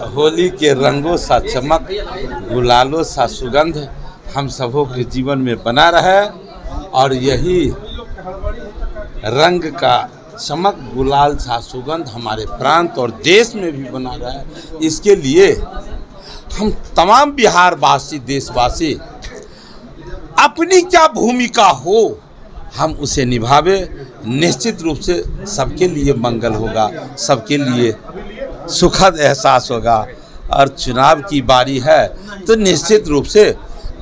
होली के रंगों सा चमक, गुलालों सा सुगंध हम सबों के जीवन में बना रहे और यही रंग का चमक, गुलाल सा सुगंध हमारे प्रांत और देश में भी बना रहे। इसके लिए हम तमाम बिहारवासी, देशवासी अपनी क्या भूमिका हो हम उसे निभावे। निश्चित रूप से सबके लिए मंगल होगा, सबके लिए सुखद एहसास होगा। और चुनाव की बारी है तो निश्चित रूप से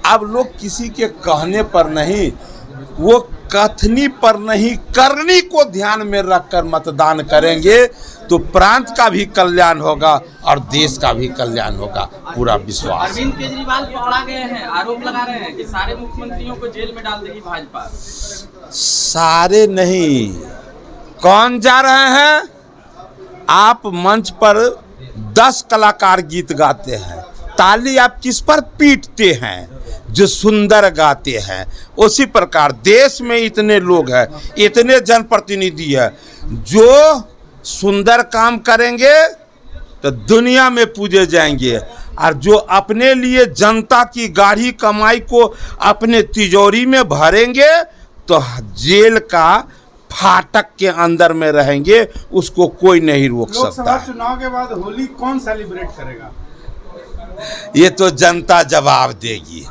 अब लोग किसी के कहने पर नहीं, वो कथनी पर नहीं, करनी को ध्यान में रखकर मतदान करेंगे तो प्रांत का भी कल्याण होगा और देश का भी कल्याण होगा, पूरा विश्वास। अरविंद केजरीवाल पकड़ा गए हैं, आरोप लगा रहे हैं कि सारे मुख्यमंत्रियों को जेल में डाल देगी भाजपा। सारे नहीं, कौन जा रहे हैं? आप मंच पर 10 कलाकार गीत गाते हैं, ताली आप किस पर पीटते हैं? जो सुंदर गाते हैं। उसी प्रकार देश में इतने लोग हैं, इतने जनप्रतिनिधि हैं, जो सुंदर काम करेंगे तो दुनिया में पूजे जाएंगे, और जो अपने लिए जनता की गाढ़ी कमाई को अपने तिजोरी में भरेंगे तो जेल का फाटक के अंदर में रहेंगे, उसको कोई नहीं रोक सकता। लोकसभा चुनाव के बाद होली कौन सेलिब्रेट करेगा? ये तो जनता जवाब देगी।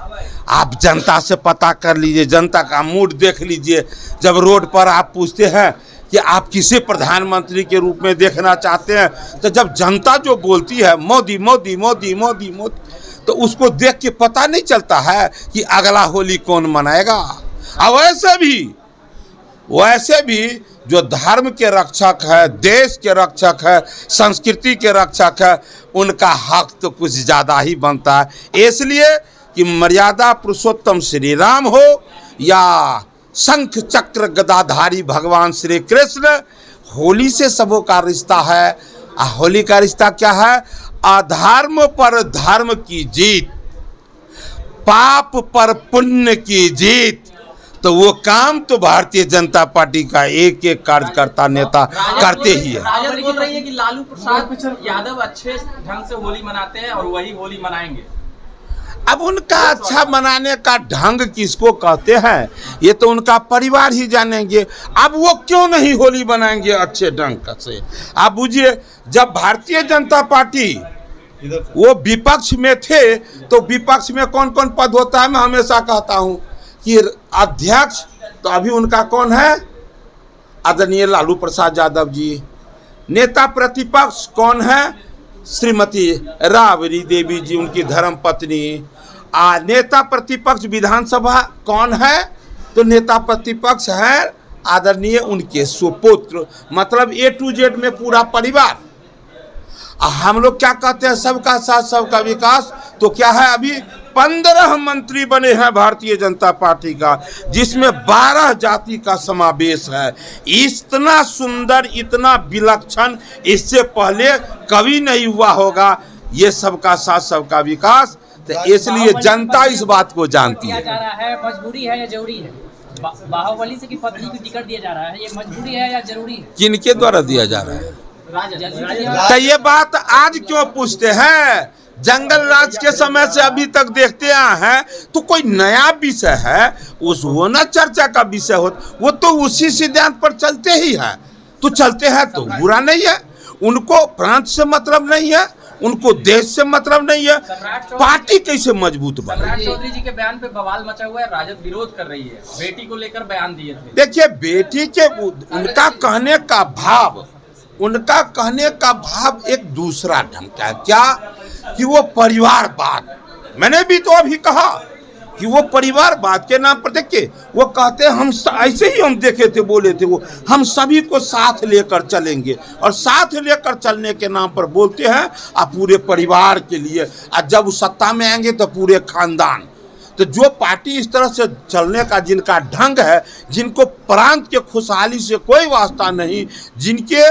आप जनता से पता कर लीजिए, जनता का मूड देख लीजिए। जब रोड पर आप पूछते हैं कि आप किसे प्रधानमंत्री के रूप में देखना चाहते हैं, तो जब जनता जो बोलती है मोदी मोदी मोदी मोदी मोदी, तो उसको देख के पता नहीं चलता है कि अगला होली कौन मनाएगा। और वैसे भी जो धर्म के रक्षक है, देश के रक्षक है, संस्कृति के रक्षक है, उनका हक तो कुछ ज़्यादा ही बनता है। इसलिए कि मर्यादा पुरुषोत्तम श्री राम हो या शंख चक्र गदाधारी भगवान श्री कृष्ण, होली से सबों का रिश्ता है। होली का रिश्ता क्या है? अधर्म पर धर्म की जीत, पाप पर पुण्य की जीत। तो वो काम तो भारतीय जनता पार्टी का एक एक कार्यकर्ता नेता करते ही है। राजद बोल रही है कि लालू प्रसाद यादव अच्छे ढंग से होली मनाते हैं और वही होली मनाएंगे। अब उनका अच्छा मनाने का ढंग किसको कहते हैं, ये तो उनका परिवार ही जानेंगे। अब वो क्यों नहीं होली मनाएंगे अच्छे ढंग से? आप बुझिए, जब भारतीय जनता पार्टी वो विपक्ष में थे तो विपक्ष में कौन कौन पद होता है? मैं हमेशा कहता हूँ कि अध्यक्ष तो अभी उनका कौन है? आदरणीय लालू प्रसाद यादव जी। नेता प्रतिपक्ष कौन है? श्रीमती राबड़ी देवी जी, उनकी धर्म पत्नी। नेता प्रतिपक्ष विधानसभा कौन है? तो नेता प्रतिपक्ष है आदरणीय उनके सुपुत्र, मतलब A to Z में पूरा परिवार। हम लोग क्या कहते हैं? सबका साथ सबका विकास। तो क्या है, अभी 15 मंत्री बने हैं भारतीय जनता पार्टी का, जिसमें 12 जाति का समावेश है। इतना सुंदर, इतना विलक्षण इससे पहले कभी नहीं हुआ होगा। ये सबका साथ सबका विकास, तो इसलिए जनता इस बात को जानती है। जा रहा है, मजबूरी है या जरूरी है? बाहुबली से की पत्नी को टिकट दिया जा रहा है, ये मजबूरी है या जरूरी है? किनके द्वारा दिया जा रहा है? तो ये बात आज क्यों पूछते हैं? जंगल राज के समय से अभी तक देखते आए हैं, तो कोई नया विषय है उस वो ना चर्चा का विषय हो, वो तो उसी सिद्धांत पर चलते ही है। तो चलते हैं तो बुरा नहीं है। उनको प्रांत से मतलब नहीं है, उनको देश से मतलब नहीं है। पार्टी कैसे मजबूत बने? सम्राट चौधरी जी के बयान पे बवाल मचा हुआ है, राजद विरोध कर रही है। बेटी को लेकर बयान दिए थे। देखिए, बेटी के उनका कहने का भाव एक दूसरा ढंग का है। क्या कि वो परिवारवाद, मैंने भी तो अभी कहा कि वो परिवारवाद के नाम पर, देखिए वो कहते हैं हम ऐसे ही हम देखे थे, बोले थे वो, हम सभी को साथ लेकर चलेंगे, और साथ लेकर चलने के नाम पर बोलते हैं आप पूरे परिवार के लिए, और जब सत्ता में आएंगे तो पूरे खानदान। तो जो पार्टी इस तरह से चलने का जिनका ढंग है, जिनको प्रांत के खुशहाली से कोई वास्ता नहीं, जिनके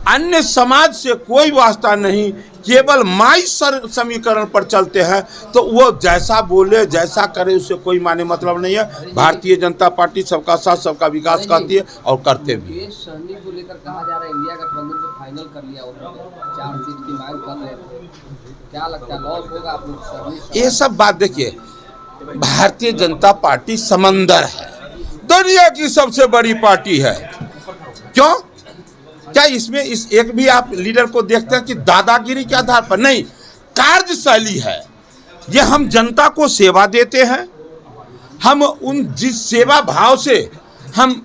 अन्य समाज से कोई वास्ता नहीं, केवल माई समीकरण पर चलते हैं, तो वो जैसा बोले जैसा करे उससे कोई माने मतलब नहीं है। भारतीय जनता पार्टी सबका साथ सबका विकास करती है और करते भी। मुकेश सहनी को लेकर कहा जा रहा है इंडिया गठबंधन से फाइनल कर लिया, उन्होंने 4 सीट की मांग कर रहे थे, क्या लगता है लॉस होगा आप लोग? ये सब बात देखिए, भारतीय जनता पार्टी समंदर है, दुनिया की सबसे बड़ी पार्टी है। क्यों? क्या इसमें इस एक भी आप लीडर को देखते हैं कि दादागिरी के आधार पर? नहीं, कार्यशैली है ये। हम जनता को सेवा देते हैं, हम उन जिस सेवा भाव से हम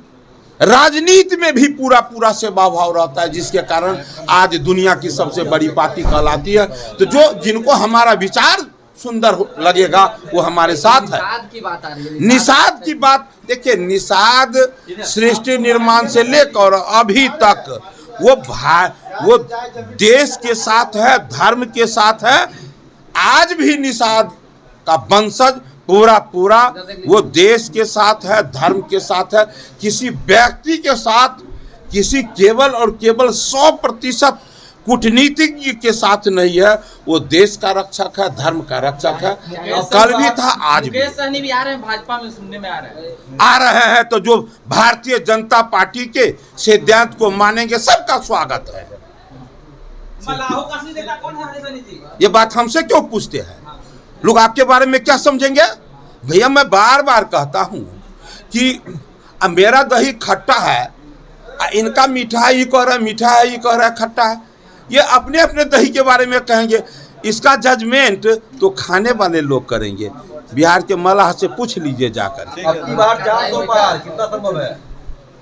राजनीति में भी पूरा सेवा भाव रहता है, जिसके कारण आज दुनिया की सबसे बड़ी पार्टी कहलाती है। तो जो जिनको हमारा विचार सुंदर लगेगा वो हमारे साथ है। निषाद की बात आ रही है, निषाद की बात देखिए, निषाद सृष्टि निर्माण से लेकर अभी तक वो देश के साथ है, धर्म के साथ है। आज भी निषाद का वंशज पूरा वो देश के साथ है, धर्म के साथ है। किसी व्यक्ति के साथ, किसी केवल और केवल 100% कूटनीतिज्ञ के साथ नहीं है। वो देश का रक्षक है, धर्म का रक्षक है। कल भी था, आज भी। मुकेश सहनी भी आ रहे हैं भाजपा में, सुनने में आ रहे हैं। तो जो भारतीय जनता पार्टी के सिद्धांत को मानेंगे सबका स्वागत है। ये बात हमसे क्यों पूछते हैं लोग? आपके बारे में क्या समझेंगे भैया? मैं बार बार कहता हूं कि मेरा दही खट्टा है, इनका मीठा ही कह रहा है, मीठा है, ये कह रहा है खट्टा है। ये अपने अपने दही के बारे में कहेंगे, इसका जजमेंट तो खाने वाले लोग करेंगे। बिहार के मलाह से पूछ लीजिए जाकर। अब की बार 400 पार कितना संभव है?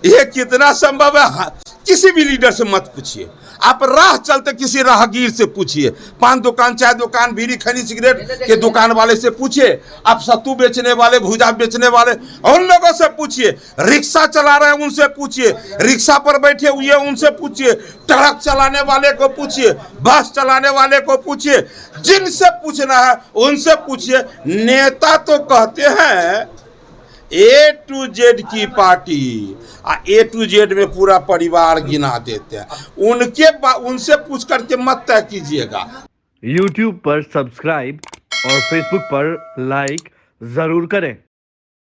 ये कितना संभव है? किसी भी लीडर से मत पूछिए, आप राह चलते किसी राहगीर से पूछिए, पान दुकान, चाय दुकान, बीड़ी खैनी, सिगरेट के दुकान वाले से पूछिए, आप सत्तू बेचने वाले, भुजा बेचने वाले, उन लोगों से पूछिए, रिक्शा चला रहे हैं उनसे पूछिए, रिक्शा पर बैठे हुए उनसे पूछिए, ट्रक चलाने वाले को पूछिए, बस चलाने वाले को पूछिए, जिनसे पूछना है उनसे पूछिए। नेता तो कहते हैं A to Z की पार्टी, A to Z में पूरा परिवार गिना देते हैं। उनसे पूछ करके मत तय कीजिएगा। YouTube पर सब्सक्राइब और Facebook पर लाइक जरूर करें।